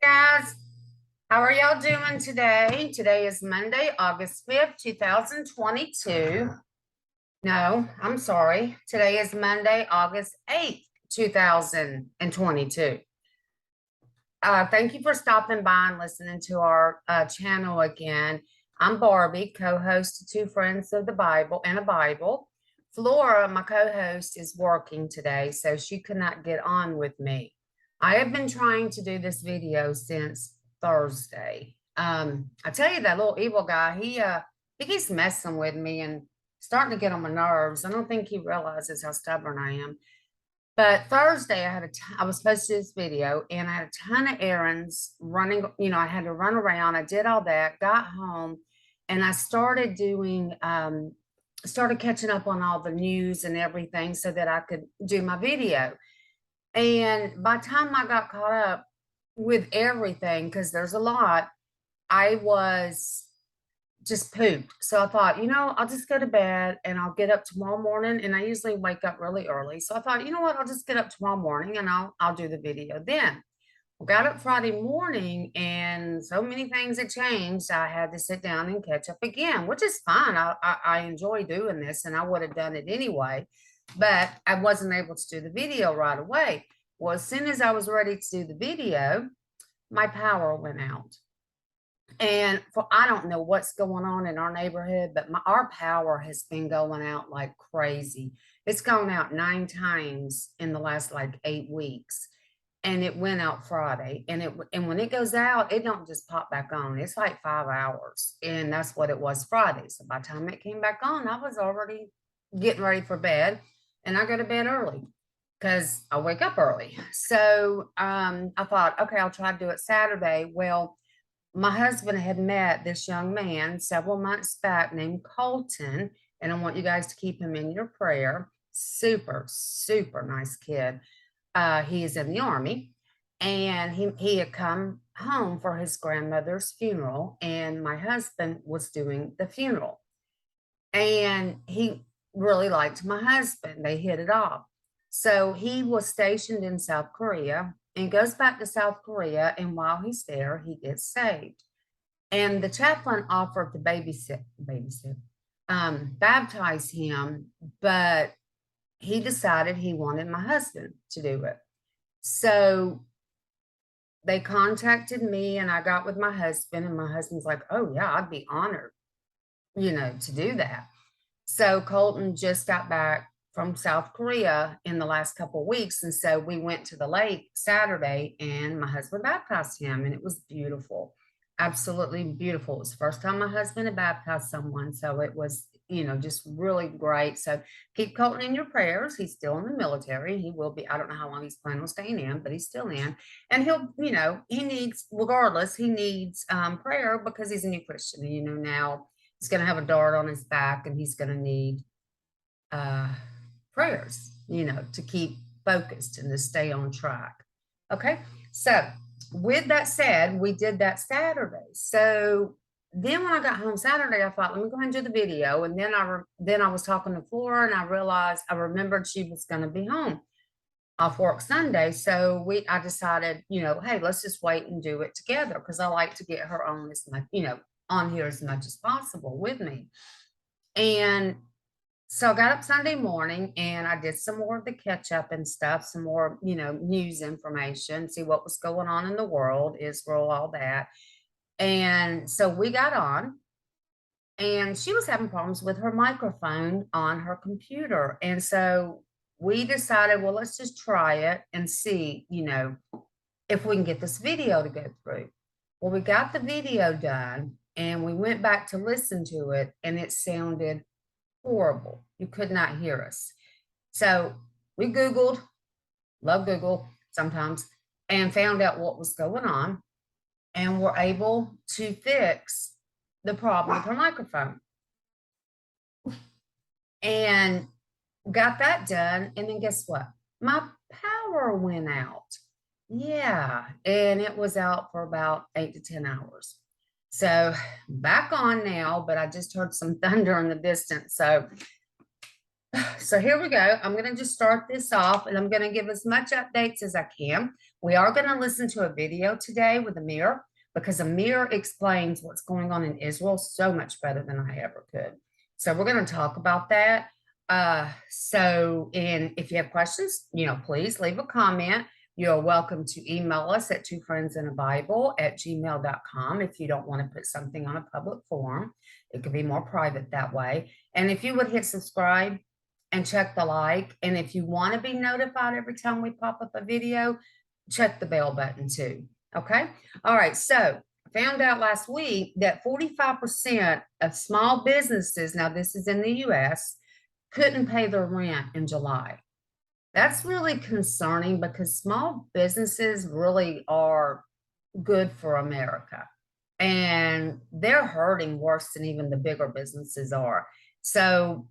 Guys, how are y'all doing today? Today is Monday, August 5th, 2022. No, I'm sorry. Today is Monday, August 8th, 2022. Thank you for stopping by and listening to our channel again. I'm Barbie, co-host to Two Friends of the Bible and a Bible. Flora, my co-host, is working today, so she could not get on with me. I have been trying to do this video since Thursday. I tell you, that little evil guy, he keeps messing with me and starting to get on my nerves. I don't think he realizes how stubborn I am. But Thursday, I was supposed to do this video and I had a ton of errands running. I had to run around. I did all that, got home, and I started catching up on all the news and everything so that I could do my video. And by the time I got caught up with everything, because there's a lot, I was just pooped. So I thought, I'll just go to bed and I'll get up tomorrow morning. And I usually wake up really early. So I thought, you know what, I'll just get up tomorrow morning and I'll do the video then. Well, got up Friday morning and so many things had changed. I had to sit down and catch up again, which is fine. I enjoy doing this and I would have done it anyway, but I wasn't able to do the video right away. Well, as soon as I was ready to do the video, my power went out. And I don't know what's going on in our neighborhood, but our power has been going out like crazy. It's gone out 9 times in the last like 8 weeks. And it went out Friday. And when it goes out, it don't just pop back on. It's like 5 hours. And that's what it was Friday. So by the time it came back on, I was already getting ready for bed. And I go to bed early because I wake up early. So I thought, okay, I'll try to do it Saturday. Well, my husband had met this young man several months back named Colton, and I want you guys to keep him in your prayer. Super, super nice kid. He is in the army, and he had come home for his grandmother's funeral, and my husband was doing the funeral. And he really liked my husband. They hit it off. So he was stationed in South Korea and goes back to South Korea. And while he's there, he gets saved. And the chaplain offered to baptize him, but he decided he wanted my husband to do it. So they contacted me and I got with my husband, and my husband's like, oh yeah, I'd be honored, to do that. So Colton just got back from South Korea in the last couple of weeks. And so we went to the lake Saturday and my husband baptized him, and it was beautiful. Absolutely beautiful. It was the first time my husband had baptized someone. So it was, just really great. So keep Colton in your prayers. He's still in the military. He will be, I don't know how long he's planning on staying in, but he's still in. And he'll, he needs, regardless, he needs prayer because he's a new Christian. Now he's going to have a dart on his back and he's going to need prayers, to keep focused and to stay on track. Okay. So with that said, we did that Saturday. So then when I got home Saturday, I thought, let me go ahead and do the video. And then I was talking to Flora and I remembered she was going to be home off work Sunday. So I decided, hey, let's just wait and do it together because I like to get her on as much, on here as much as possible with me. And so I got up Sunday morning and I did some more of the catch up and stuff, some more, news information, see what was going on in the world, Israel, all that. And so we got on and she was having problems with her microphone on her computer. And so we decided, well, let's just try it and see, if we can get this video to go through. Well, we got the video done and we went back to listen to it and it sounded horrible. You could not hear us. So we Googled, love Google sometimes, and found out what was going on and were able to fix the problem with her microphone. And got that done. And then guess what? My power went out. Yeah. And it was out for about 8 to 10 hours. So back on now, but I just heard some thunder in the distance. So So here we go. I'm going to just start this off and I'm going to give as much updates as I can. We are going to listen to a video today with Amir because Amir explains what's going on in Israel so much better than I ever could. So we're going to talk about that. And if you have questions, please leave a comment. You're welcome to email us at twofriendsindabible@gmail.com if you don't want to put something on a public forum. It could be more private that way. And if you would hit subscribe and check the like. And if you want to be notified every time we pop up a video, check the bell button too. Okay. All right. So I found out last week that 45% of small businesses, now this is in the US, couldn't pay their rent in July. That's really concerning because small businesses really are good for America. And they're hurting worse than even the bigger businesses are. So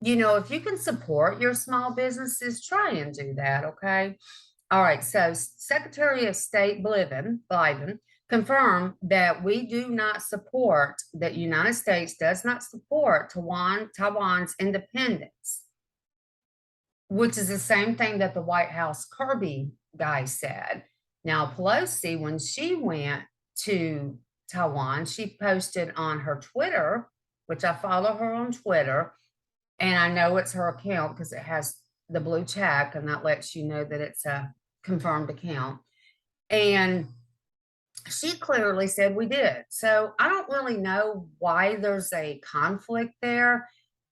if you can support your small businesses, try and do that, okay? All right, so Secretary of State Biden confirmed that that United States does not support Taiwan's independence, which is the same thing that the White House Kirby guy said. Now, Pelosi, when she went to Taiwan, she posted on her Twitter, which I follow her on Twitter, and I know it's her account because it has the blue check and that lets you know that it's a confirmed account. And she clearly said we did. So I don't really know why there's a conflict there.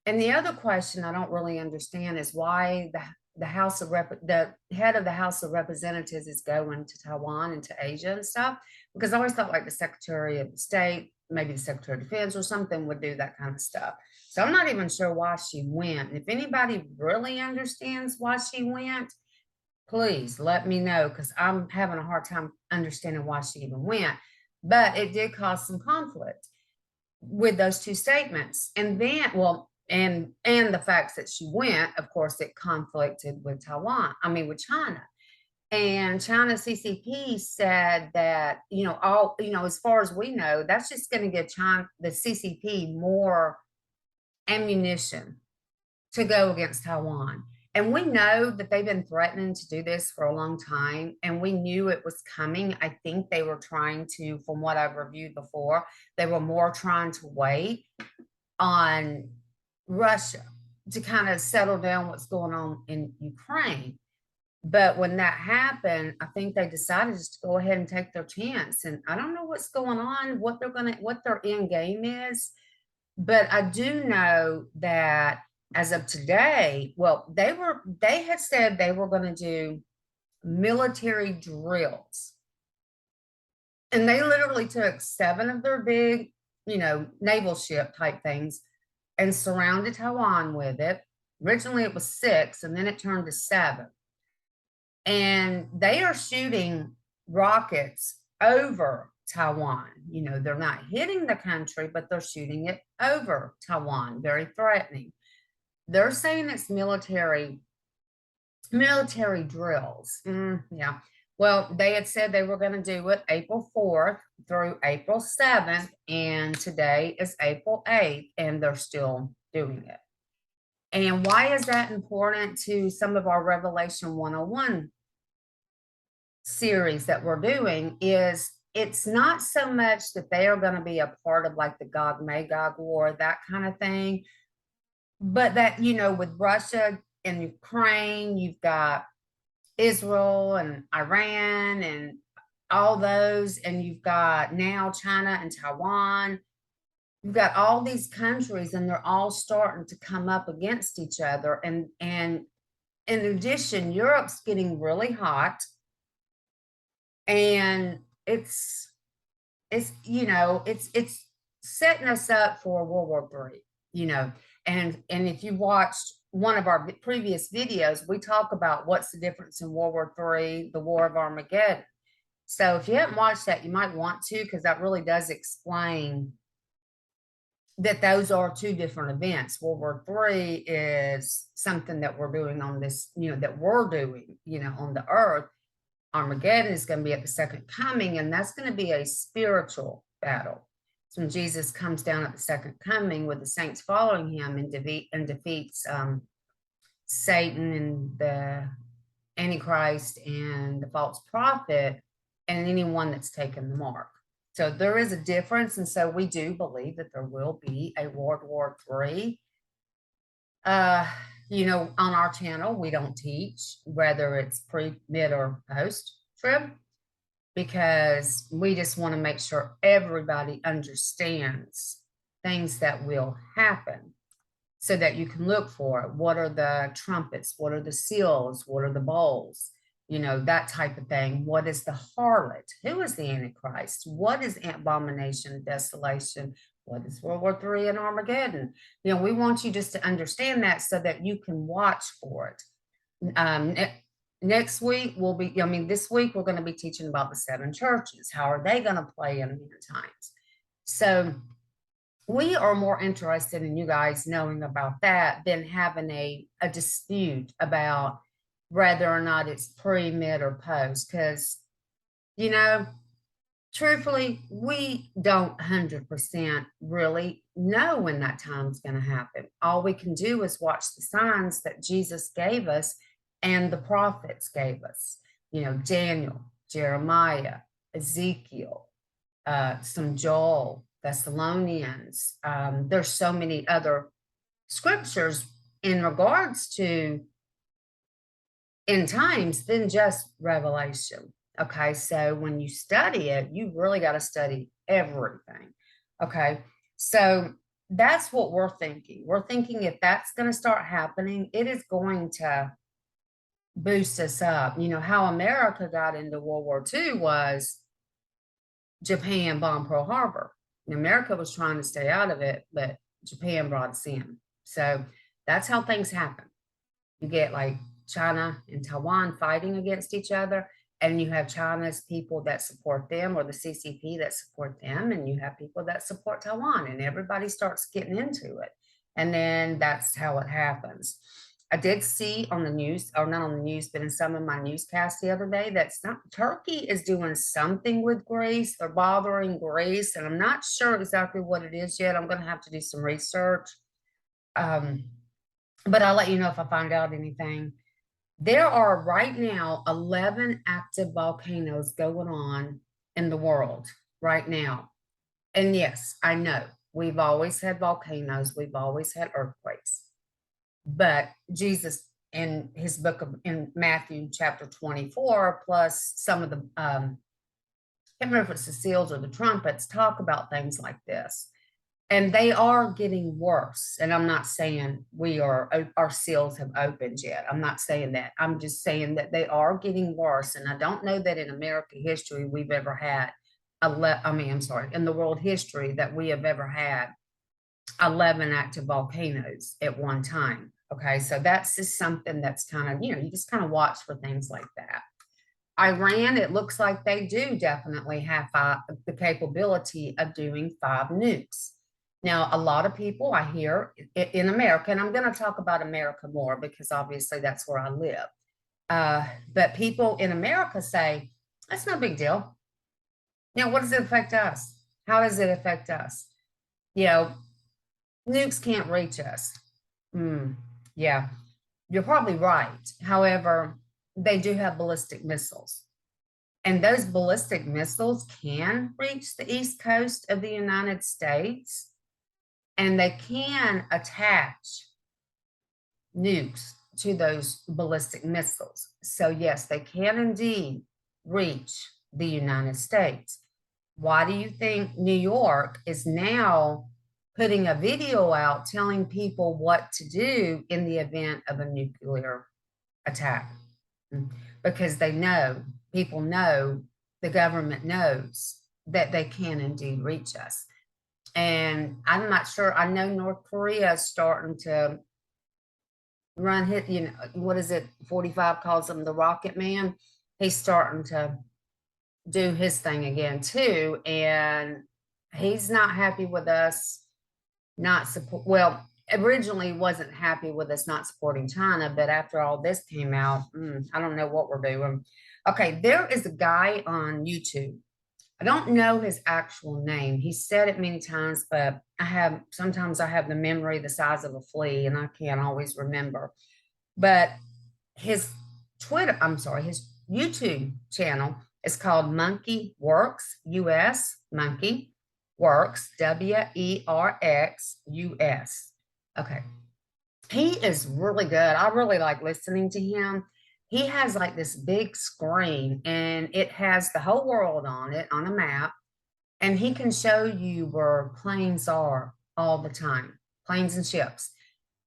And the other question I don't really understand is why the head of the House of Representatives is going to Taiwan and to Asia and stuff. Because I always thought like the Secretary of State, maybe the Secretary of Defense or something would do that kind of stuff. So I'm not even sure why she went. And if anybody really understands why she went, please let me know because I'm having a hard time understanding why she even went. But it did cause some conflict with those two statements. And then, and the facts that she went, of course, it conflicted with with China. And China CCP said that, as far as we know, that's just going to give the CCP more ammunition to go against Taiwan. And we know that they've been threatening to do this for a long time, and we knew it was coming. I think they were trying to, from what I've reviewed before, they were more trying to wait on Russia to kind of settle down what's going on in Ukraine. But when that happened, I think they decided just to go ahead and take their chance. And I don't know what's going on, what their end game is. But I do know that as of today, they had said they were going to do military drills. And they literally took 7 of their big, naval ship type things and surrounded Taiwan with it. Originally it was 6 and then it turned to 7. And they are shooting rockets over Taiwan. They're not hitting the country, but they're shooting it over Taiwan, very threatening. They're saying it's military drills. Yeah. Well, they had said they were going to do it April 4th through April 7th, and today is April 8th, and they're still doing it. And why is that important to some of our Revelation 101 series that we're doing is it's not so much that they are going to be a part of like the Gog-Magog war, that kind of thing, but that, with Russia and Ukraine, you've got Israel and Iran and all those, and you've got now China and Taiwan. You've got all these countries and they're all starting to come up against each other. And in addition, Europe's getting really hot. And it's setting us up for World War III, and if you watched one of our previous videos, we talk about what's the difference in World War III, the War of Armageddon. So if you haven't watched that, you might want to, because that really does explain that those are 2 different events. World War III is something that we're doing on this, that we're doing, on the earth. Armageddon is going to be at the second coming, and that's going to be a spiritual battle. So when Jesus comes down at the second coming with the saints following him and defeats Satan and the Antichrist and the false prophet and anyone that's taken the mark. So there is a difference. And so we do believe that there will be a World War III. On our channel, we don't teach whether it's pre, mid, or post trib, because we just want to make sure everybody understands things that will happen so that you can look for it. What are the trumpets? What are the seals? What are the bowls? That type of thing. What is the harlot? Who is the Antichrist? What is abomination, desolation? What is World War III and Armageddon? We want you just to understand that so that you can watch for it. Next week this week we're going to be teaching about the seven churches. How are they going to play in the end times? So we are more interested in you guys knowing about that than having a dispute about whether or not it's pre, mid, or post. Because, truthfully, we don't 100% really know when that time's going to happen. All we can do is watch the signs that Jesus gave us and the prophets gave us. Daniel, Jeremiah, Ezekiel, some Joel, Thessalonians. There's so many other scriptures in regards to end times than just Revelation. Okay, so when you study it, you really got to study everything. Okay, so that's what we're thinking. We're thinking if that's going to start happening, it is going to boost us up. How America got into World War II was Japan bombed Pearl Harbor. America was trying to stay out of it, but Japan brought us in. So that's how things happen. You get like China and Taiwan fighting against each other, and you have China's people that support them, or the CCP that support them, and you have people that support Taiwan, and everybody starts getting into it. And then that's how it happens. I did see on the news, or not on the news, but in some of my newscasts the other day, that Turkey is doing something with Greece. They're bothering Greece, and I'm not sure exactly what it is yet. I'm going to have to do some research. But I'll let you know if I find out anything. There are right now 11 active volcanoes going on in the world right now. And yes, I know we've always had volcanoes. We've always had earthquakes. But Jesus, in his book in Matthew chapter 24, plus some of the, I can't remember if it's the seals or the trumpets, talk about things like this. And they are getting worse. And I'm not saying our seals have opened yet. I'm not saying that. I'm just saying that they are getting worse. And I don't know that in American history we've ever had, in the world history that we have ever had 11 active volcanoes at one time. Okay, so that's just something that's kind of, you just kind of watch for things like that. Iran, it looks like they do definitely have the capability of doing 5 nukes. Now, a lot of people I hear in America, and I'm going to talk about America more because obviously that's where I live. But people in America say, that's no big deal. What does it affect us? How does it affect us? Nukes can't reach us. Yeah, you're probably right. However, they do have ballistic missiles. And those ballistic missiles can reach the east coast of the United States, and they can attach nukes to those ballistic missiles. So yes, they can indeed reach the United States. Why do you think New York is now putting a video out telling people what to do in the event of a nuclear attack? Because people know, the government knows that they can indeed reach us. And I'm not sure, I know North Korea is starting to run what is it, 45 calls him the Rocket Man. He's starting to do his thing again too. And he's not happy with us originally wasn't happy with us not supporting China, but after all this came out, I don't know what we're doing. Okay, there is a guy on YouTube. I don't know his actual name. He said it many times, but sometimes I have the memory the size of a flea and I can't always remember. But his his YouTube channel is called Monkey Works US, Monkey Works, WERX US. Okay. He is really good. I really like listening to him. He has like this big screen and it has the whole world on it on a map. And he can show you where planes are all the time, planes and ships.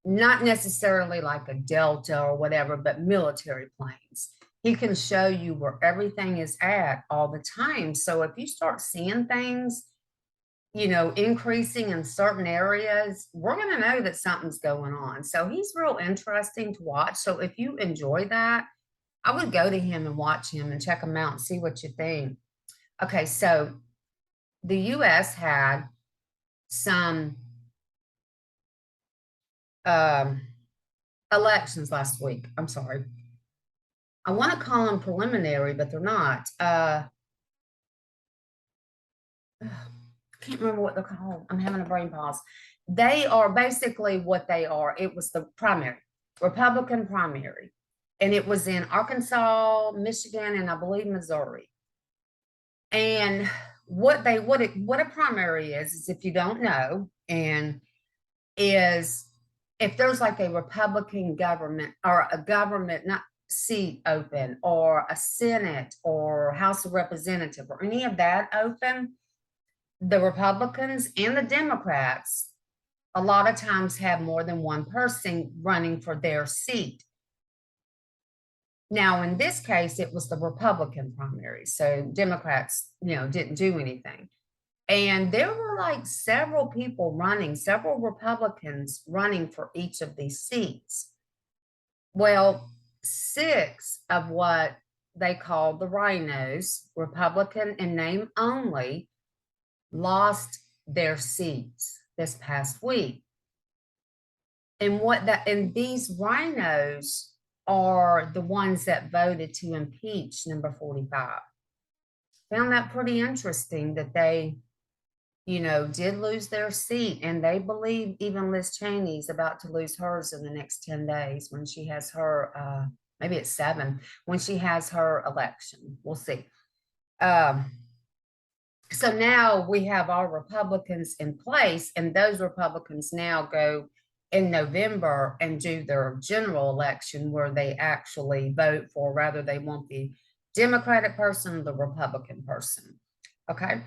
Not necessarily like a Delta or whatever, but military planes. He can show you where everything is at all the time. So if you start seeing things, increasing in certain areas, we're going to know that something's going on. So he's real interesting to watch. So if you enjoy that, I would go to him and watch him and check him out and see what you think. Okay, so the US had some elections last week. I'm sorry. I want to call them preliminary, but they're not. I can't remember what they're called. I'm having a brain pause. They are basically what they are. It was the primary, Republican primary, and it was in Arkansas, Michigan, and I believe Missouri. And what a primary is if you don't know, and is if there's like a Republican government or a government not seat open or a Senate or House of Representative or any of that open, the Republicans and the Democrats a lot of times have more than one person running for their seat. Now, in this case, it was the Republican primary. So Democrats, didn't do anything. And there were like several people running, several Republicans running for each of these seats. Well, 6 of what they called the rhinos, Republican in name only, lost their seats this past week. And these rhinos are the ones that voted to impeach number 45. Found that pretty interesting that they, did lose their seat, and they believe even Liz Cheney's about to lose hers in the next 10 days when she has her, maybe it's 7, when she has her election. We'll see. So now we have our Republicans in place, and those Republicans now go in November and do their general election where they actually vote for whether they want the Democratic person or the Republican person. Okay.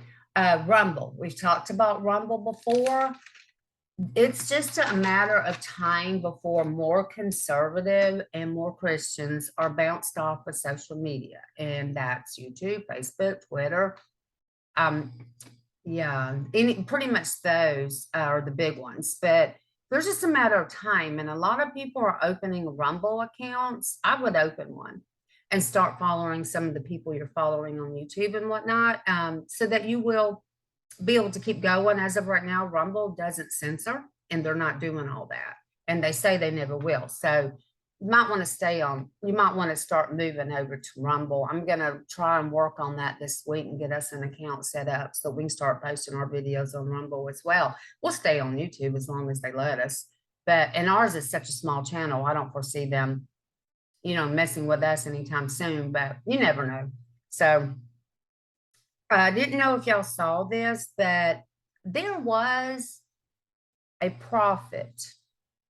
Rumble. We've talked about Rumble before. It's just a matter of time before more conservative and more Christians are bounced off of social media. And that's YouTube, Facebook, Twitter. Yeah, pretty much those are the big ones, but there's just a matter of time. And a lot of people are opening Rumble accounts. I would open one and start following some of the people you're following on YouTube and whatnot, so that you will be able to keep going. As of right now, Rumble doesn't censor, and they're not doing all that. And they say they never will. So you might want to start moving over to Rumble. I'm going to try and work on that this week and get us an account set up so we can start posting our videos on Rumble as well. We'll stay on YouTube as long as they let us. And ours is such a small channel. I don't foresee them, messing with us anytime soon, but you never know. So I didn't know if y'all saw this, but there was a prophet.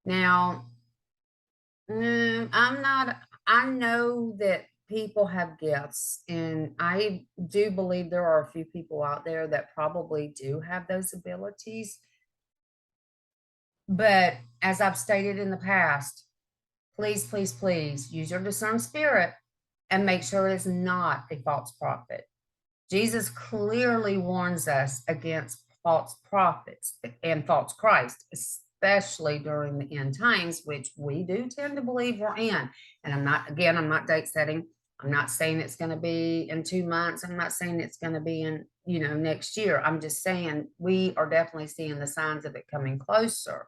Now, I know that people have gifts, and I do believe there are a few people out there that probably do have those abilities. But as I've stated in the past, please, please, please use your discerned spirit and make sure it is not a false prophet. Jesus clearly warns us against false prophets and false Christ, especially during the end times, which we do tend to believe we're in. And I'm not date setting. I'm not saying it's going to be in 2 months. I'm not saying it's going to be in, next year. I'm just saying we are definitely seeing the signs of it coming closer.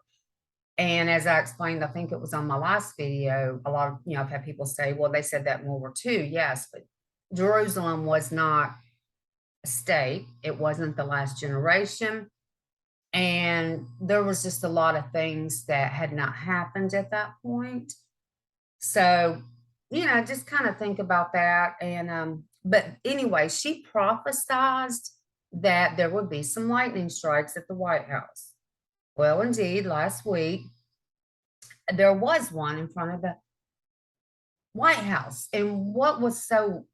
And as I explained, I think it was on my last video, a lot of, I've had people say, well, they said that in World War II. Yes, but Jerusalem was not a state. It wasn't the last generation. And there was just a lot of things that had not happened at that point. So, just kind of think about that. And but anyway, she prophesied that there would be some lightning strikes at the White House. Well, indeed, last week there was one in front of the White House. And what was so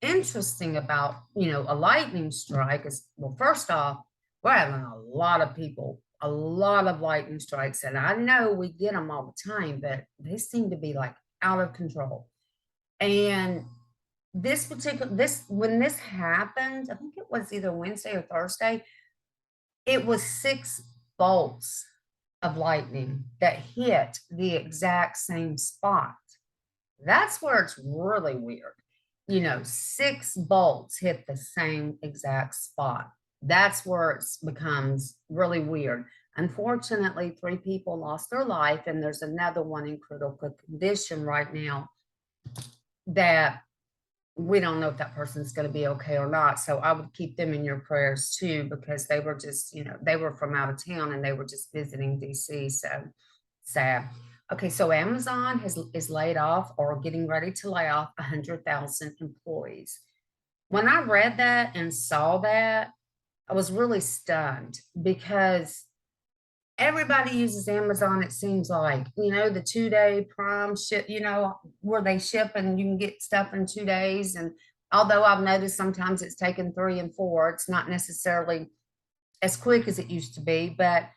interesting about, a lightning strike is, well, first off, we're having a lot of people, a lot of lightning strikes. And I know we get them all the time, but they seem to be like out of control. And when this happened, I think it was either Wednesday or Thursday, it was 6 bolts of lightning that hit the exact same spot. That's where it's really weird. 6 bolts hit the same exact spot. That's where it becomes really weird. Unfortunately, 3 people lost their life, and there's another one in critical condition right now that we don't know if that person's going to be okay or not. So I would keep them in your prayers too, because they were just, they were from out of town and they were just visiting DC. So sad. Okay, so Amazon is laid off or getting ready to lay off 100,000 employees. When I read that and saw that, I was really stunned because everybody uses Amazon, it seems like, the 2-day Prime ship, where they ship and you can get stuff in 2 days. And although I've noticed sometimes it's taken 3 and 4, it's not necessarily as quick as it used to be, but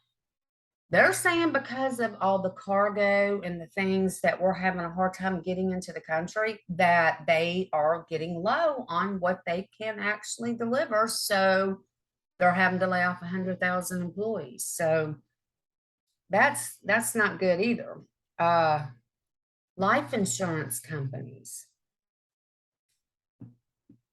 they're saying because of all the cargo and the things that we're having a hard time getting into the country, that they are getting low on what they can actually deliver. So they're having to lay off 100,000 employees. So that's not good either. Uh, Life insurance companies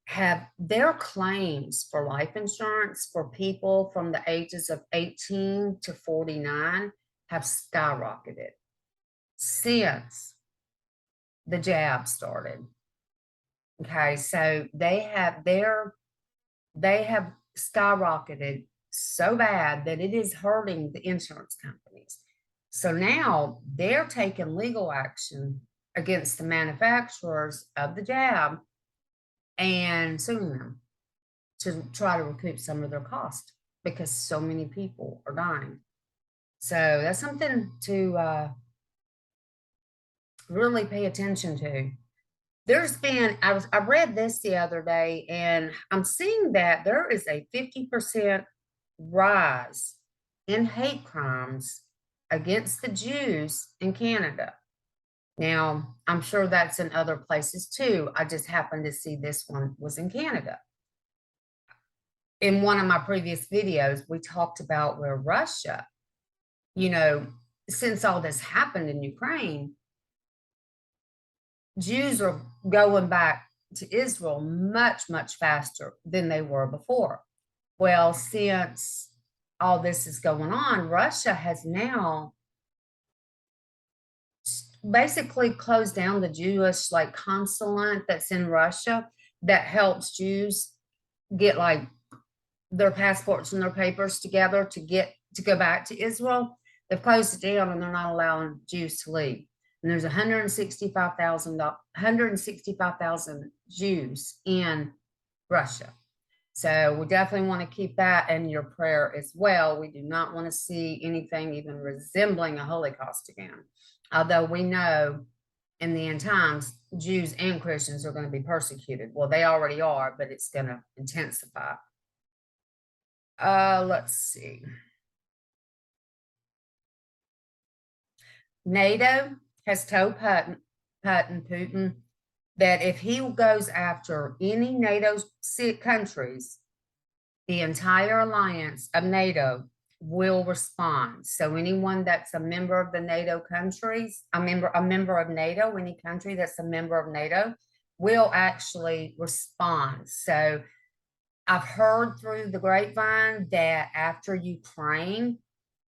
have their claims for life insurance for people from the ages of 18 to 49 have skyrocketed since the jab started. Okay, so they have skyrocketed so bad that it is hurting the insurance companies. So now they're taking legal action against the manufacturers of the jab and suing them to try to recoup some of their cost because so many people are dying. So that's something to really pay attention to. I read this the other day, and I'm seeing that there is a 50% rise in hate crimes against the Jews in Canada. Now, I'm sure that's in other places too. I just happened to see this one was in Canada. In one of my previous videos, we talked about where Russia, you know, since all this happened in Ukraine, Jews are going back to Israel much, much faster than they were before. Well, since all this is going on, Russia has now basically closed down the Jewish consulate that's in Russia that helps Jews get their passports and their papers together to go back to Israel. They've closed it down and they're not allowing Jews to leave. And there's 165,000 Jews in Russia. So we definitely want to keep that in your prayer as well. We do not want to see anything even resembling a Holocaust again. Although we know in the end times, Jews and Christians are going to be persecuted. Well, they already are, but it's going to intensify. Let's see. NATO has told Putin that if he goes after any NATO countries, the entire alliance of NATO will respond. So anyone that's a member of the NATO countries, a member of NATO, any country that's a member of NATO will actually respond. So I've heard through the grapevine that after Ukraine,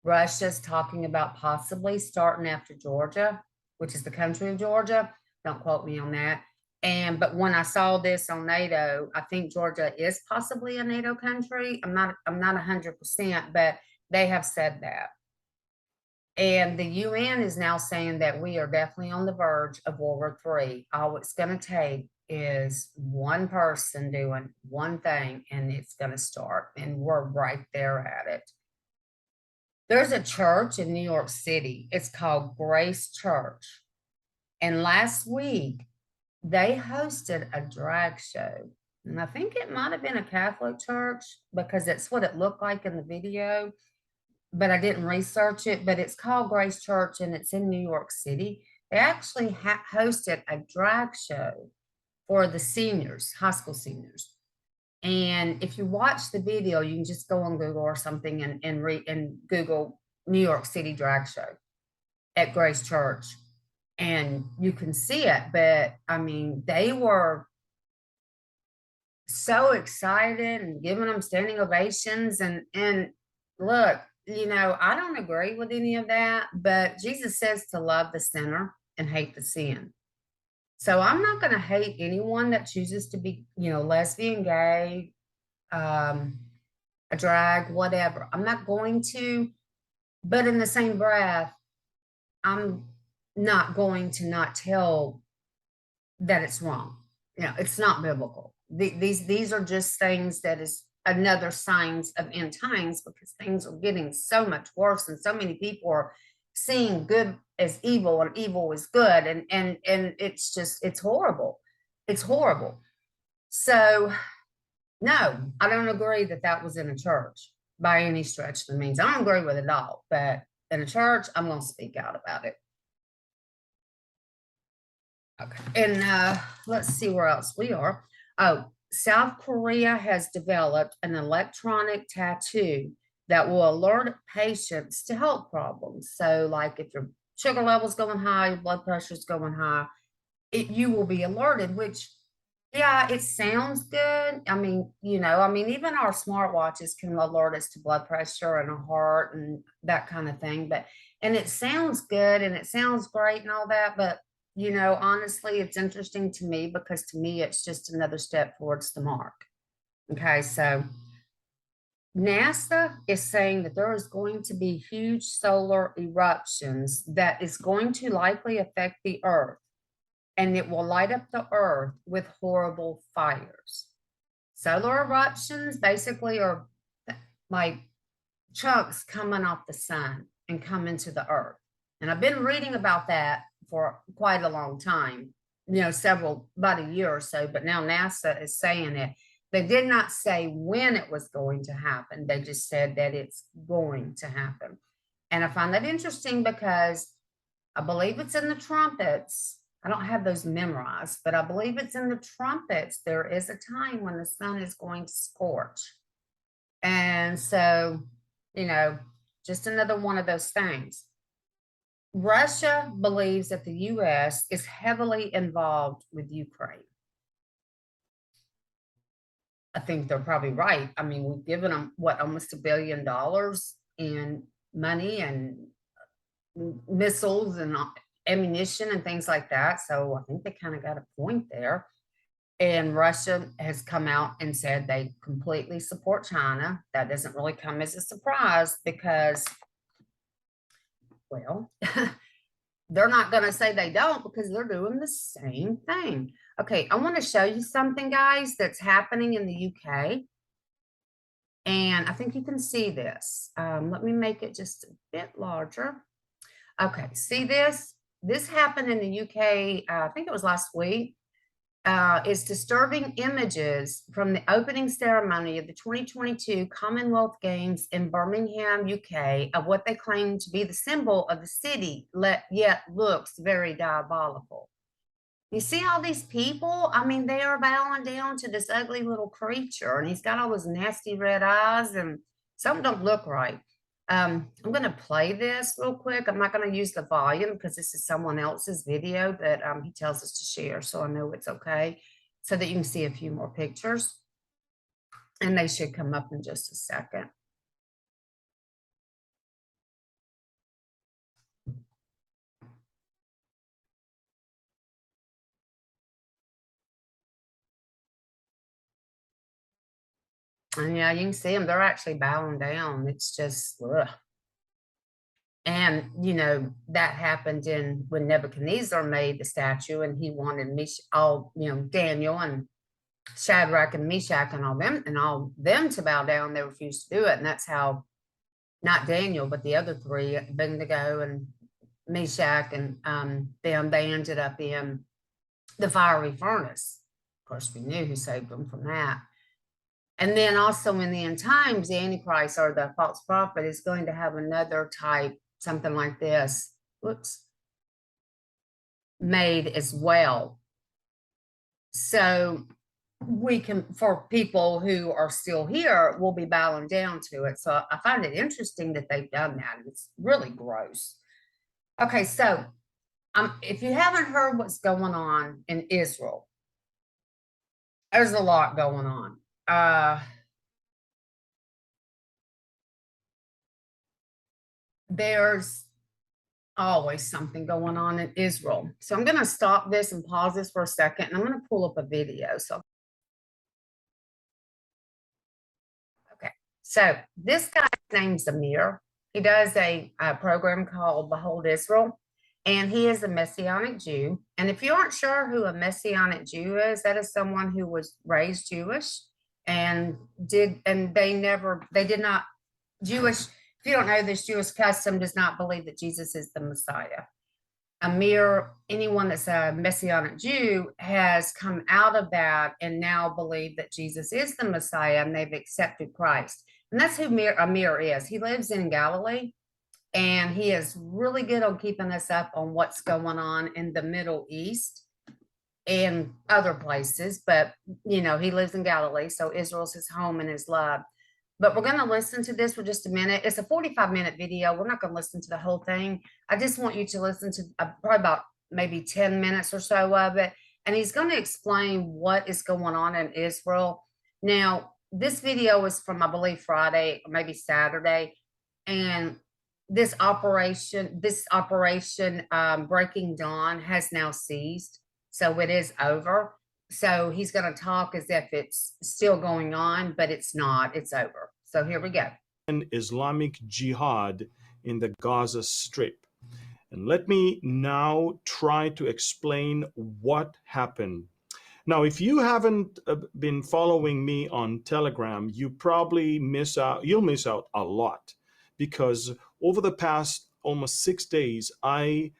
Russia's talking about possibly starting after Georgia, which is the country of Georgia. Don't quote me on that. But when I saw this on NATO, I think Georgia is possibly a NATO country. I'm not 100%, but they have said that. And the UN is now saying that we are definitely on the verge of World War III. All it's going to take is one person doing one thing, and it's going to start. And we're right there at it. There's a church in New York City. It's called Grace Church. And last week, they hosted a drag show. And I think it might have been a Catholic church because that's what it looked like in the video, but I didn't research it. But it's called Grace Church and it's in New York City. They actually hosted a drag show for the seniors, high school seniors. And if you watch the video, you can just go on Google or something and read and Google New York City drag show at Grace Church, and you can see it. But I mean, they were so excited and giving them standing ovations. And look, I don't agree with any of that, but Jesus says to love the sinner and hate the sin. So I'm not going to hate anyone that chooses to be, lesbian, gay, a drag, whatever. I'm not going to, but in the same breath, I'm not going to not tell that it's wrong. It's not biblical. These are just things that is another signs of end times, because things are getting so much worse and so many people are seeing good as evil and evil as good, and it's horrible. It's horrible. So no, I don't agree that that was in a church by any stretch of the means. I don't agree with it all, but in a church, I'm going to speak out about it. Okay. And let's see where else we are. Oh, South Korea has developed an electronic tattoo that will alert patients to health problems. So, like if your sugar level's going high, your blood pressure's going high, you will be alerted, which, yeah, it sounds good. Even our smartwatches can alert us to blood pressure and a heart and that kind of thing. And it sounds good and it sounds great and all that. But, honestly, it's interesting to me because to me, it's just another step towards the mark. Okay. So NASA is saying that there is going to be huge solar eruptions that is going to likely affect the Earth, and it will light up the earth with horrible fires. Solar eruptions basically are like chunks coming off the sun and come into the earth. And I've been reading about that for quite a long time, about a year or so, but now NASA is saying it. They did not say when it was going to happen. They just said that it's going to happen. And I find that interesting because I believe it's in the trumpets. I don't have those memorized, but I believe it's in the trumpets. There is a time when the sun is going to scorch. And so, just another one of those things. Russia believes that the US is heavily involved with Ukraine. I think they're probably right. I mean, we've given them almost $1 billion in money and missiles and ammunition and things like that. So I think they kind of got a point there. And Russia has come out and said they completely support China. That doesn't really come as a surprise because, well, they're not going to say they don't because they're doing the same thing. Okay, I want to show you something, guys, that's happening in the UK. And I think you can see this. Let me make it just a bit larger. Okay, see this? This happened in the UK, I think it was last week. It's disturbing images from the opening ceremony of the 2022 Commonwealth Games in Birmingham, UK, of what they claim to be the symbol of the city, yet looks very diabolical. You see all these people? I mean, they are bowing down to this ugly little creature, and he's got all those nasty red eyes, and something don't look right. I'm going to play this real quick. I'm not going to use the volume because this is someone else's video that he tells us to share, so I know it's okay, so that you can see a few more pictures. And they should come up in just a second. And yeah, you can see them. They're actually bowing down. It's just, ugh. And, that happened when Nebuchadnezzar made the statue, and he wanted Daniel and Shadrach and Meshach and all them to bow down. They refused to do it. And that's how, not Daniel, but the other three, Abednego and Meshach and them, they ended up in the fiery furnace. Of course, we knew who saved them from that. And then also in the end times, the Antichrist, or the false prophet, is going to have another type, something like this, made as well. So we can, for people who are still here, we'll be bowing down to it. So I find it interesting that they've done that. It's really gross. Okay, so if you haven't heard what's going on in Israel, there's a lot going on. There's always something going on in Israel. So I'm going to stop this and pause this for a second, and I'm going to pull up a video. So this guy's name's Amir. He does a program called Behold Israel, and he is a Messianic Jew. And if you aren't sure who a Messianic Jew is, that is someone who was raised Jewish and did not Jewish. If you don't know this, Jewish custom does not believe that Jesus is the Messiah. Anyone that's a Messianic Jew has come out of that and now believe that Jesus is the Messiah, and they've accepted Christ. And that's who Amir is. He lives in Galilee, and he is really good on keeping us up on what's going on in the Middle East and other places. But, he lives in Galilee, so Israel's his home and his love. But we're going to listen to this for just a minute. It's a 45-minute video. We're not going to listen to the whole thing. I just want you to listen to probably about maybe 10 minutes or so of it. And he's going to explain what is going on in Israel. Now, this video is from, I believe, Friday or maybe Saturday. And this operation Breaking Dawn has now ceased. So it is over. So he's going to talk as if it's still going on, but it's not. It's over. So here we go. Islamic Jihad in the Gaza Strip. And let me now try to explain what happened. Now, if you haven't been following me on Telegram, you'll miss out a lot, because over the past almost 6 days, I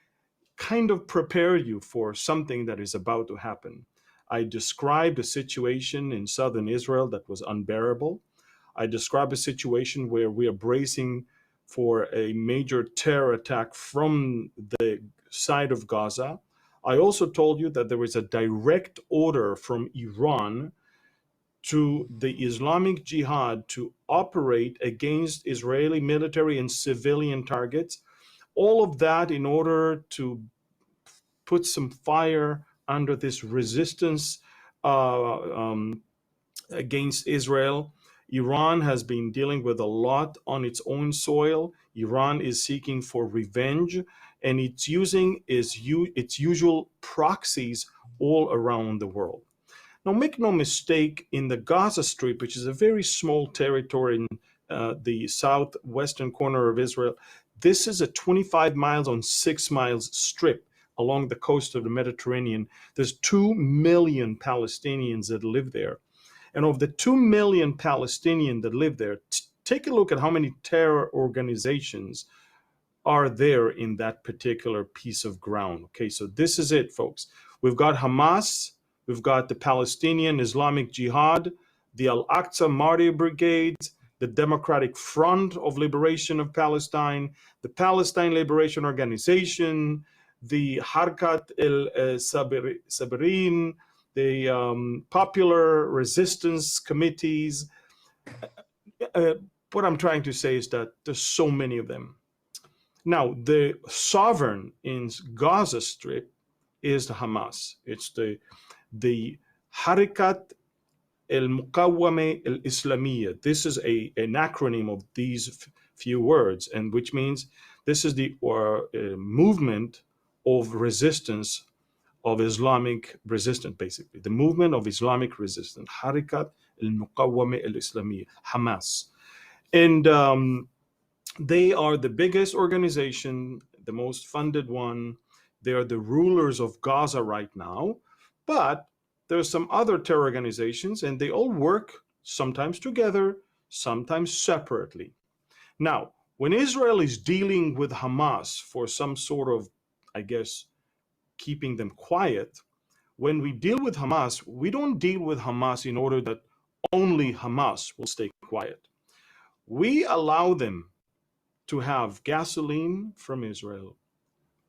kind of prepare you for something that is about to happen. I described a situation in southern Israel that was unbearable. I described a situation where we are bracing for a major terror attack from the side of Gaza. I also told you that there is a direct order from Iran to the Islamic Jihad to operate against Israeli military and civilian targets. All of that in order to put some fire under this resistance against Israel. Iran has been dealing with a lot on its own soil. Iran is seeking for revenge, and it's using its usual proxies all around the world. Now, make no mistake, in the Gaza Strip, which is a very small territory in the southwestern corner of Israel, this is a 25 miles on 6 miles strip along the coast of the Mediterranean. There's 2 million Palestinians that live there. And of the 2 million Palestinians that live there, take a look at how many terror organizations are there in that particular piece of ground. Okay, so this is it, folks. We've got Hamas, we've got the Palestinian Islamic Jihad, the Al-Aqsa Martyr Brigades, the Democratic Front of Liberation of Palestine, the Palestine Liberation Organization, the Harkat el-Sabirin, the Popular Resistance Committees. What I'm trying to say is that there's so many of them. Now, the sovereign in Gaza Strip is the Hamas. It's the Harikat el-Muqawwamah al-Islamiyya. This is an acronym of these few words, and which means this is the movement of resistance, of Islamic resistance, basically. The movement of Islamic resistance, Harikat al-Muqawwamah al-Islamiyya, Hamas. And They are the biggest organization, the most funded one. They are the rulers of Gaza right now. But there are some other terror organizations, and they all work sometimes together, sometimes separately. Now, when Israel is dealing with Hamas for some sort of, I guess, keeping them quiet, when we deal with Hamas, we don't deal with Hamas in order that only Hamas will stay quiet. We allow them to have gasoline from Israel,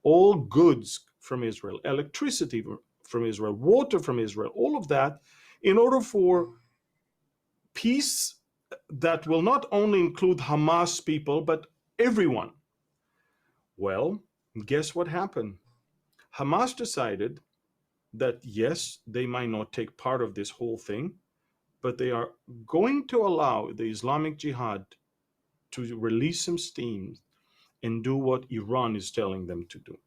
all goods from Israel, electricity from Israel, water from Israel, all of that, in order for peace that will not only include Hamas people, but everyone. Well, guess what happened? Hamas decided that yes, they might not take part of this whole thing, but they are going to allow the Islamic Jihad to release some steam and do what Iran is telling them to do.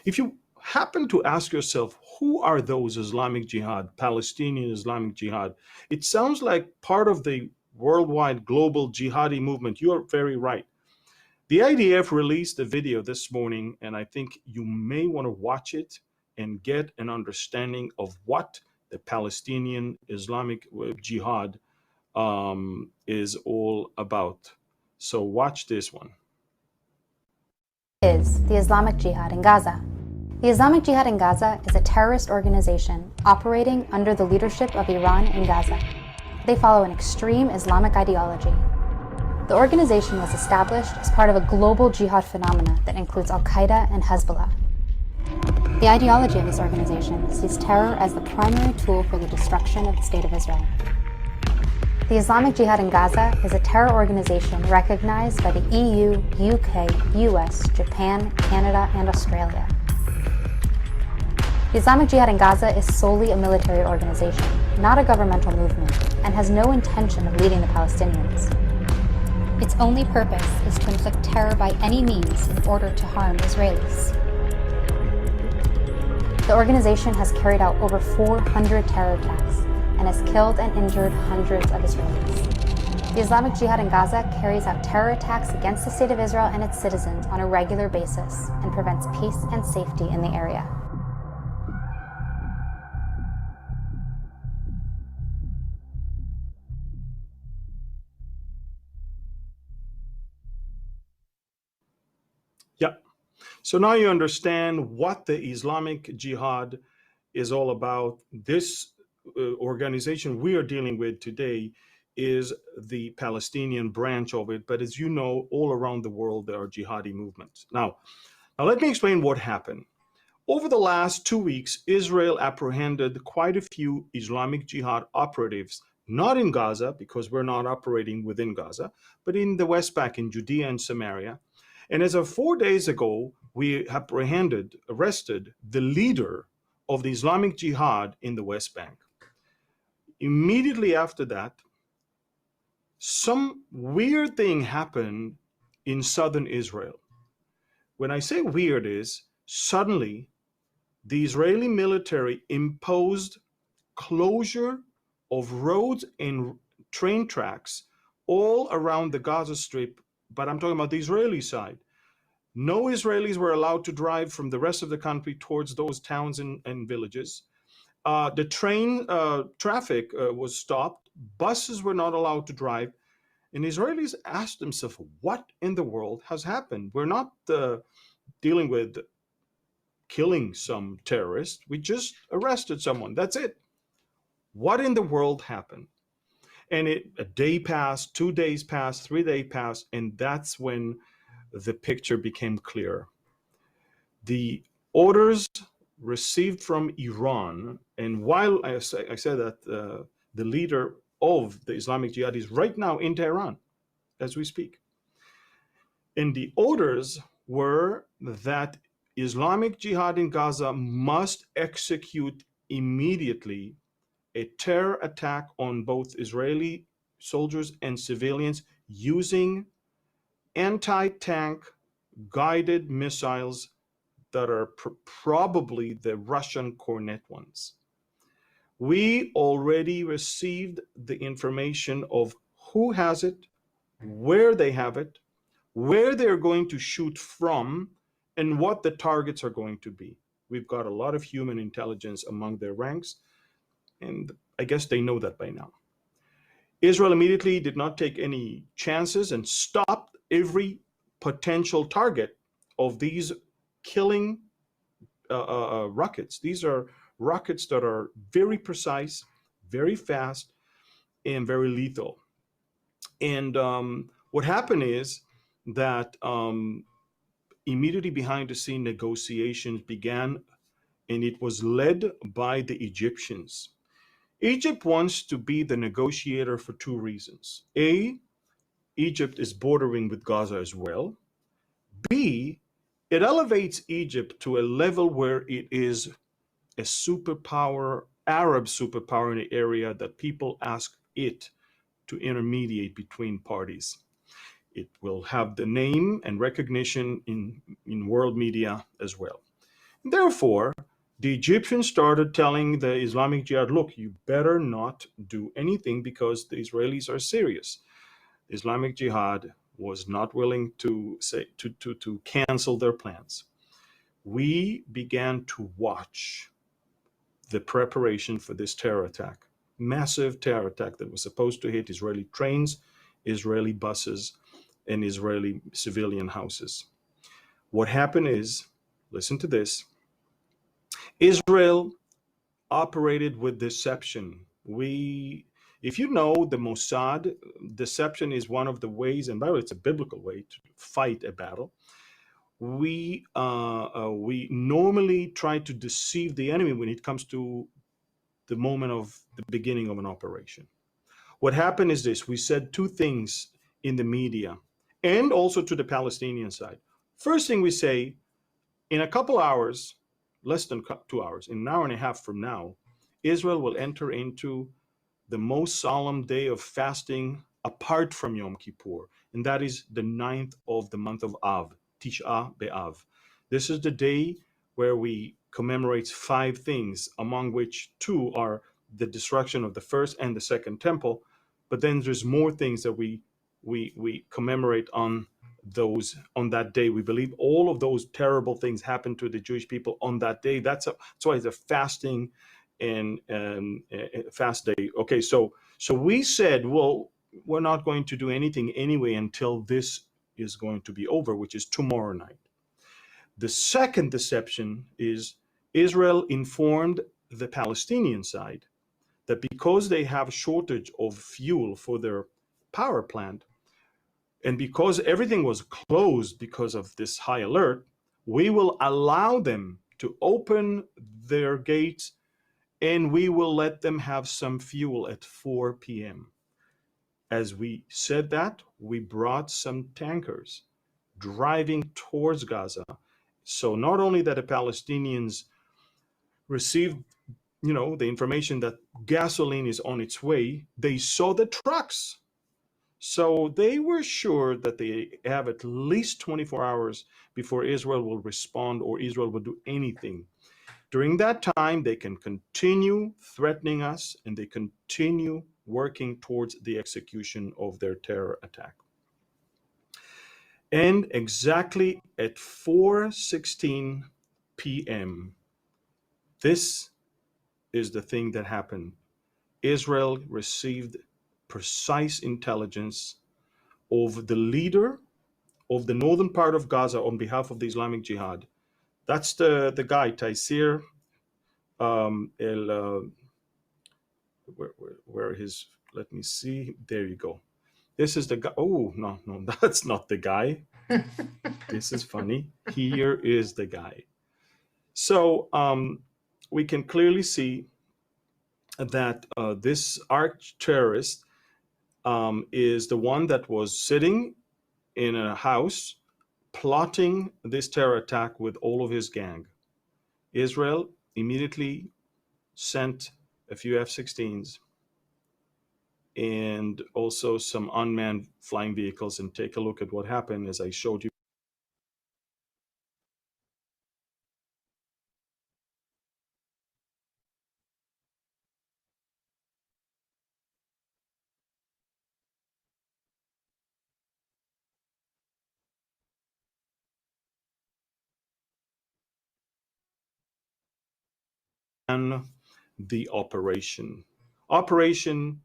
If you happen to ask yourself, who are those Islamic Jihad, Palestinian Islamic Jihad? It sounds like part of the worldwide global jihadi movement. You're very right. The IDF released a video this morning, and I think you may want to watch it and get an understanding of what the Palestinian Islamic Jihad is all about. So watch this one. Is the Islamic Jihad in Gaza. The Islamic Jihad in Gaza is a terrorist organization operating under the leadership of Iran in Gaza. They follow an extreme Islamic ideology. The organization was established as part of a global jihad phenomena that includes Al-Qaeda and Hezbollah. The ideology of this organization sees terror as the primary tool for the destruction of the State of Israel. The Islamic Jihad in Gaza is a terror organization recognized by the EU, UK, US, Japan, Canada, and Australia. The Islamic Jihad in Gaza is solely a military organization, not a governmental movement, and has no intention of leading the Palestinians. Its only purpose is to inflict terror by any means in order to harm Israelis. The organization has carried out over 400 terror attacks and has killed and injured hundreds of Israelis. The Islamic Jihad in Gaza carries out terror attacks against the State of Israel and its citizens on a regular basis and prevents peace and safety in the area. Yeah. So now you understand what the Islamic Jihad is all about. This organization we are dealing with today is the Palestinian branch of it. But as you know, all around the world, there are jihadi movements. Now let me explain what happened. Over the last 2 weeks, Israel apprehended quite a few Islamic Jihad operatives, not in Gaza, because we're not operating within Gaza, but in the West Bank, in Judea and Samaria. And as of 4 days ago, we arrested the leader of the Islamic Jihad in the West Bank. Immediately after that, some weird thing happened in southern Israel. When I say weird is, suddenly the Israeli military imposed closure of roads and train tracks all around the Gaza Strip, but I'm talking about the Israeli side. No Israelis were allowed to drive from the rest of the country towards those towns and villages. The train traffic was stopped. Buses were not allowed to drive. And Israelis asked themselves, what in the world has happened? We're not dealing with killing some terrorist. We just arrested someone. That's it. What in the world happened? And a day passed, 2 days passed, 3 days passed, and that's when the picture became clear. The orders received from Iran, and while I said that the leader of the Islamic Jihad is right now in Tehran as we speak. And the orders were that Islamic Jihad in Gaza must execute immediately a terror attack on both Israeli soldiers and civilians using anti-tank guided missiles that are probably the Russian Kornet ones. We already received the information of who has it, where they have it, where they're going to shoot from, and what the targets are going to be. We've got a lot of human intelligence among their ranks, and I guess they know that by now. Israel immediately did not take any chances and stopped every potential target of these killing rockets. These are rockets that are very precise, very fast, and very lethal. And what happened is that immediately behind the scene negotiations began, and it was led by the Egyptians. Egypt wants to be the negotiator for two reasons. A, Egypt is bordering with Gaza as well. B, it elevates Egypt to a level where it is a superpower, Arab superpower in the area that people ask it to intermediate between parties. It will have the name and recognition in world media as well. Therefore, the Egyptians started telling the Islamic Jihad, look, you better not do anything because the Israelis are serious. The Islamic Jihad was not willing to cancel their plans. We began to watch the preparation for this terror attack, massive terror attack that was supposed to hit Israeli trains, Israeli buses, and Israeli civilian houses. What happened is, listen to this, Israel operated with deception. If you know the Mossad, deception is one of the ways, and by the way, it's a biblical way to fight a battle. We normally try to deceive the enemy when it comes to the moment of the beginning of an operation. What happened is this: we said two things in the media and also to the Palestinian side. First thing we say, in a couple hours, less than 2 hours, in an hour and a half from now, Israel will enter into the most solemn day of fasting apart from Yom Kippur, and that is the 9th of the month of Av, Tisha B'Av. This is the day where we commemorate 5 things, among which 2 are the destruction of the first and the second temple, but then there's more things that we commemorate on that day. We believe all of those terrible things happened to the Jewish people on that day. That's why it's a fasting and fast day. Okay, so we said, well, we're not going to do anything anyway until this is going to be over, which is tomorrow night. The second deception is Israel informed the Palestinian side that because they have a shortage of fuel for their power plant, and because everything was closed because of this high alert, we will allow them to open their gates and we will let them have some fuel at 4 p.m. As we said that, we brought some tankers driving towards Gaza. So not only that the Palestinians received, the information that gasoline is on its way, they saw the trucks. So they were sure that they have at least 24 hours before Israel will respond or Israel will do anything. During that time, they can continue threatening us and they continue working towards the execution of their terror attack. And exactly at 4:16 p.m., this is the thing that happened. Israel received precise intelligence of the leader of the northern part of Gaza on behalf of the Islamic Jihad. That's the guy, Taisir where his, let me see, there you go. This is the guy. Oh, no, that's not the guy. This is funny. Here is the guy. So we can clearly see that this arch terrorist is the one that was sitting in a house plotting this terror attack with all of his gang. Israel immediately sent a few F-16s and also some unmanned flying vehicles, and take a look at what happened as I showed you. the operation. Operation.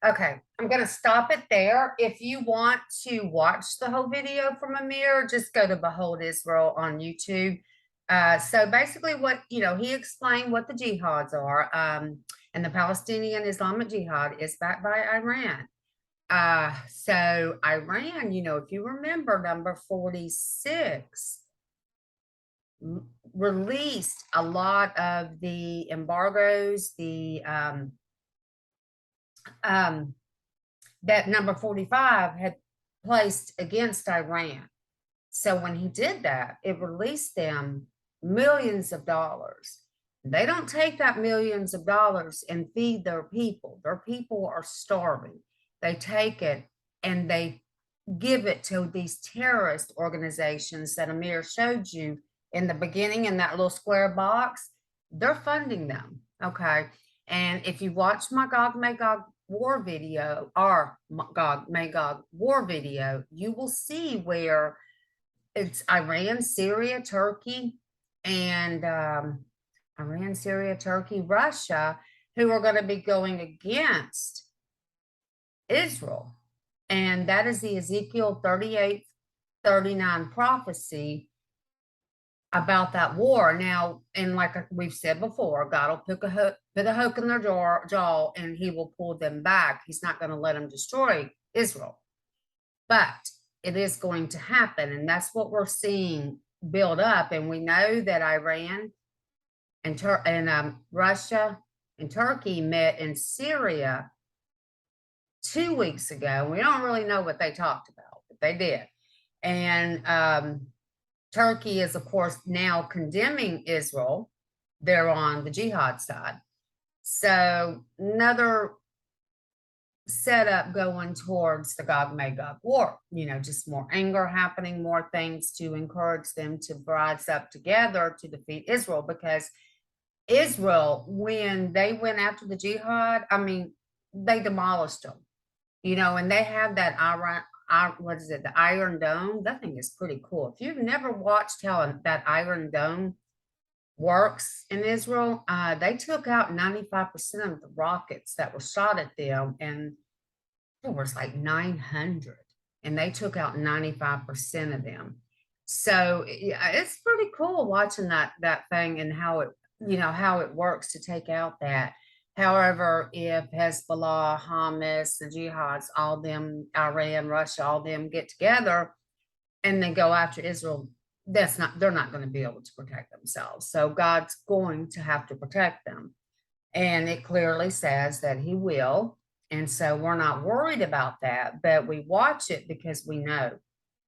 Okay, I'm gonna stop it there. If you want to watch the whole video from Amir, just go to Behold Israel on YouTube. So basically what, he explained what the jihads are, and the Palestinian Islamic Jihad is backed by Iran. So Iran, if you remember, number 46 released a lot of the embargoes, that number 45 had placed against Iran. So when he did that, it released them millions of dollars. They don't take that millions of dollars and feed their people. Their people are starving. They take it and they give it to these terrorist organizations that Amir showed you in the beginning in that little square box. They're funding them, okay? And if you watch my Gog Magog war video, or Gog Magog war video, you will see where it's Iran, Syria, Turkey, and Iran, Syria, Turkey, Russia, who are going to be going against Israel. And that is the Ezekiel 38:39 prophecy about that war. Now, and like we've said before, God will put a hook in their jaw and he will pull them back. He's not going to let them destroy Israel. But it is going to happen. And that's what we're seeing build up. And we know that Iran and Russia and Turkey met in Syria 2 weeks ago. We don't really know what they talked about, but they did. And Turkey is, of course, now condemning Israel. They're on the jihad side. So another setup going towards the Gog Magog war, just more anger happening, more things to encourage them to rise up together to defeat Israel. Because Israel, when they went after the jihad, they demolished them, and they have that the Iron Dome. That thing is pretty cool. If you've never watched how that Iron Dome works in Israel, they took out 95% of the rockets that were shot at them, and there was like 900, and they took out 95% of them. So it's pretty cool watching that thing and how it works to take out that. However, if Hezbollah, Hamas, the jihads, all them, Iran, Russia, all them get together and they go after Israel, they're not going to be able to protect themselves. So God's going to have to protect them. And it clearly says that he will. And so we're not worried about that, but we watch it because we know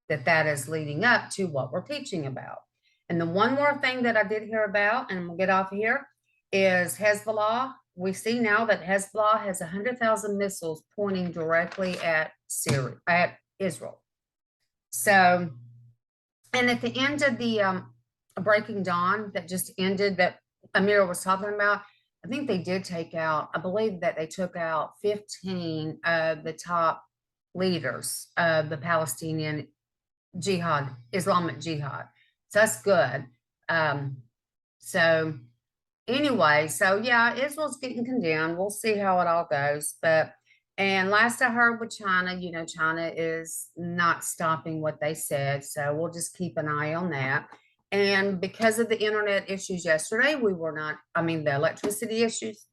that is leading up to what we're teaching about. And the one more thing that I did hear about, and we'll get off here, is Hezbollah. We see now that Hezbollah has 100,000 missiles pointing directly at Israel. So, and at the end of the Breaking Dawn that just ended, that Amir was talking about, I think they did take out, I believe that they took out 15 of the top leaders of the Palestinian Jihad, Islamic Jihad. So that's good. So anyway, so yeah, Israel's getting condemned. We'll see how it all goes. And last I heard with China, China is not stopping what they said. So we'll just keep an eye on that. And because of the internet issues yesterday, the electricity issues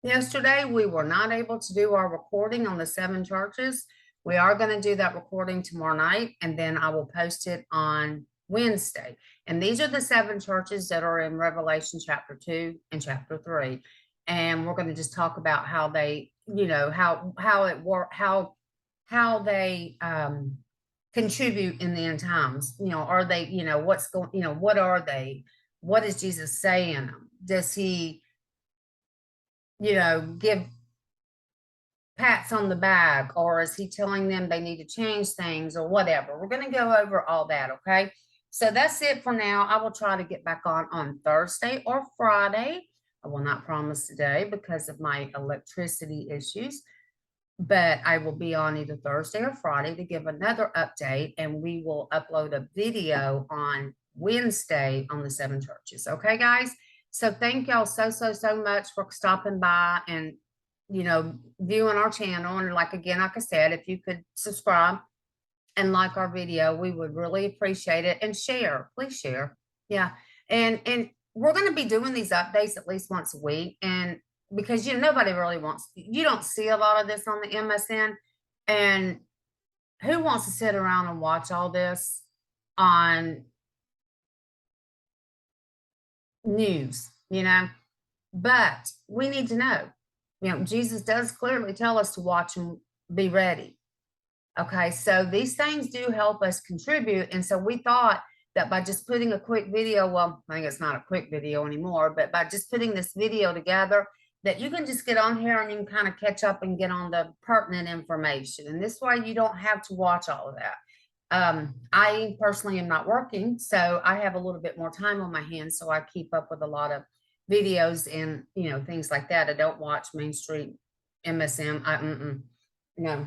yesterday, we were not able to do our recording on the 7 churches. We are going to do that recording tomorrow night, and then I will post it on Wednesday. And these are the 7 churches that are in Revelation chapter 2 and chapter 3. And we're going to just talk about how they, how it work, how they contribute in the end times. Are they, what's going, what are they? What is Jesus saying? Does he, give pats on the back, or is he telling them they need to change things or whatever? We're going to go over all that. Okay. So that's it for now. I will try to get back on Thursday or Friday. I will not promise today because of my electricity issues, but I will be on either Thursday or Friday to give another update, and we will upload a video on Wednesday on the 7 churches. Okay, guys? So thank y'all so much for stopping by and, viewing our channel. And like I said, if you could subscribe and like our video, we would really appreciate it. And share, please share. Yeah. And we're going to be doing these updates at least once a week. And because, nobody really you don't see a lot of this on the MSN. And who wants to sit around and watch all this on news, But we need to know, Jesus does clearly tell us to watch and be ready. Okay, so these things do help us contribute. And so we thought that by just putting a quick video, well, I think it's not a quick video anymore, but by just putting this video together, that you can just get on here and you can kind of catch up and get on the pertinent information. And this way you don't have to watch all of that. I personally am not working, so I have a little bit more time on my hands, so I keep up with a lot of videos and, things like that. I don't watch Main Street MSM. No.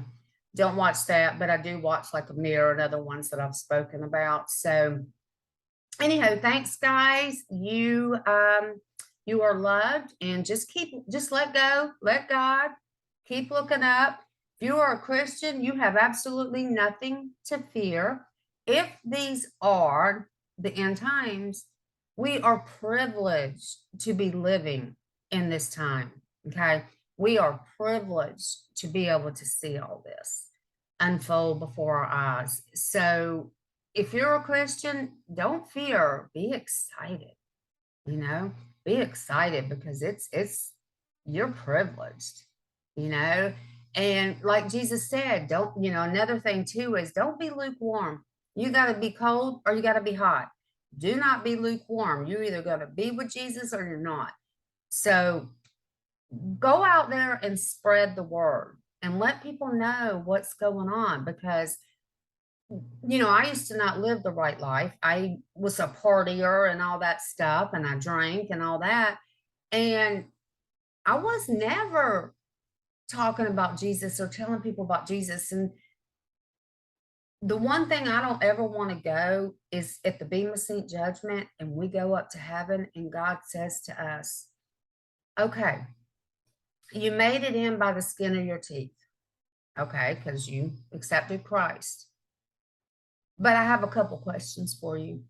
Don't watch that, but I do watch like Amir and other ones that I've spoken about. So anyhow, thanks guys. You are loved, and just let go, let God, keep looking up. If you are a Christian, you have absolutely nothing to fear. If these are the end times, we are privileged to be living in this time. Okay. We are privileged to be able to see all this unfold before our eyes. So if you're a Christian, don't fear, be excited, be excited, because you're privileged, and like Jesus said, another thing too is don't be lukewarm. You got to be cold or you got to be hot. Do not be lukewarm. You're either going to be with Jesus or you're not. So go out there and spread the word and let people know what's going on, because I used to not live the right life. I was a partier and all that stuff, and I drank and all that, and I was never talking about Jesus or telling people about Jesus. And the one thing I don't ever want to go is at the Bema Seat judgment, and we go up to heaven and God says to us, okay, you made it in by the skin of your teeth. Okay, because you accepted Christ. But I have a couple questions for you.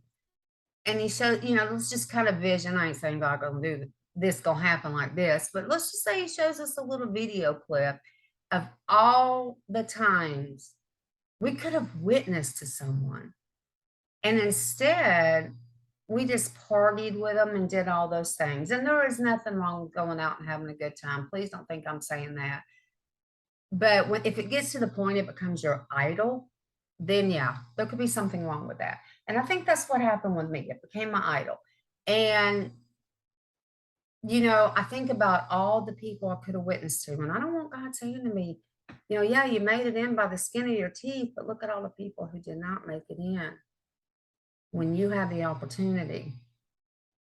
And he showed, let's just kind of vision. I ain't saying God gonna do this, gonna happen like this, but let's just say he shows us a little video clip of all the times we could have witnessed to someone. And instead, we just partied with them and did all those things. And there is nothing wrong with going out and having a good time. Please don't think I'm saying that. But if it gets to the point it becomes your idol, then yeah, there could be something wrong with that. And I think that's what happened with me. It became my idol. And, I think about all the people I could have witnessed to, and I don't want God saying to me, yeah, you made it in by the skin of your teeth, but look at all the people who did not make it in. When you have the opportunity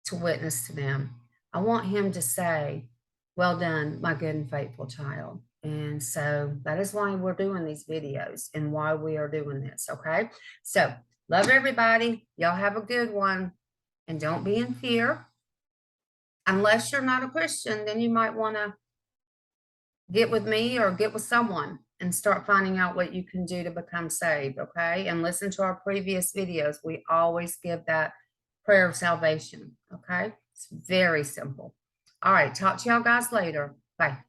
to witness to them, I want him to say, well done, my good and faithful child. And so that is why we're doing these videos and why we are doing this. Okay. So love everybody. Y'all have a good one, and don't be in fear. Unless you're not a Christian, then you might want to get with me or get with someone and start finding out what you can do to become saved. Okay. And listen to our previous videos. We always give that prayer of salvation. Okay. It's very simple. All right. Talk to y'all guys later. Bye.